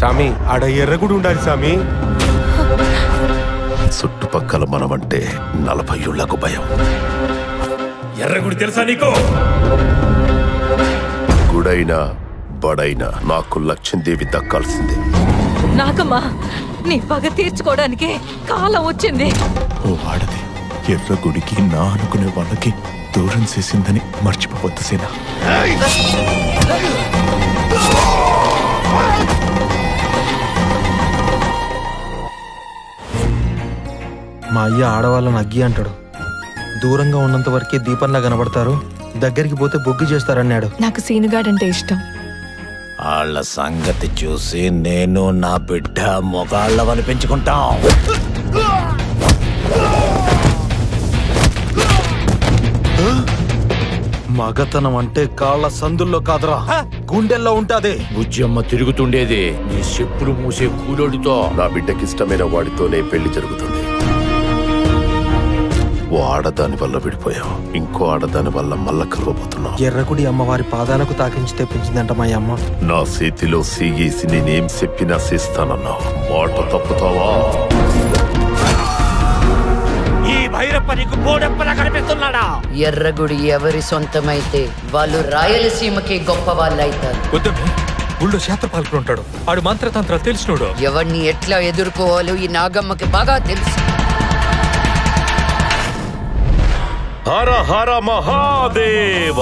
సామి ఆడ ఎర్రగుడి ఉండాలి సామి. చుట్టుపక్కల మనమంటే 40 ఏళ్లకు భయం. ఎర్రగుడి తెలుసా నీకు? గుడైనా బడైనా నాకు లక్ష్మీదేవి దక్కాల్సిందే. నాగమ్మ నీ పగ తీర్చుకోవడానికి కాలం వచ్చింది. ఓ ఆడది ఎర్రగుడికి నా అనుకునే వాళ్ళకి దూరం చేసిందని మర్చిపోవద్దు సేనా. మా అయ్య ఆడవాళ్ళని అగ్గి అంటాడు. దూరంగా ఉన్నంత వరకే దీపంలా కనబడతారు, దగ్గరికి పోతే బొగ్గి చేస్తారన్నాడు. నాకు సీనుగాడంటే ఇష్టం. వాళ్ళ సంగతి చూసి నేను నా బిడ్డ మొగాళ్ళ అనిపించుకుంటాం. మగతనం అంటే కాళ్ళ సందుల్లో కాదురా, గుండెల్లో ఉంటాది. బుజ్జమ్మ తిరుగుతుండేది నీ చెప్పులు మూసే కూలోడితో. నా బిడ్డకిష్టమైన వాడితోనే పెళ్లి జరుగుతుంది. ఓ ఆడదాని వల్ల విడిపోయావు, ఇంకో ఆడదాని వల్ల మళ్ళా కలవబోతున్నావు. ఎర్రగుడి అమ్మవారి పాదాలకు తాకించి తెప్పించిందంట మా అమ్మ. నా చేతిలో సీగేసి నేనేం చెప్పినా చేస్తానన్నావు. మాట తప్పుతావా? ఈ భైరప్ప నీకు బోడెప్పలా కనిపిస్తున్నాడా? ఎర్రగుడి ఎవరి సొంతమైతే వాళ్ళు రాయలసీమకి గొప్ప వాళ్ళైతారు. ఊళ్ళో శాస్త్ర పాల్గొంటాడు, ఆడు మంత్రతంత్రాలు తెలిసినోడు. ఎవరిని ఎట్లా ఎదుర్కోవాలో ఈ నాగమ్మకి బాగా తెలుసు. హర హర మహాదేవ.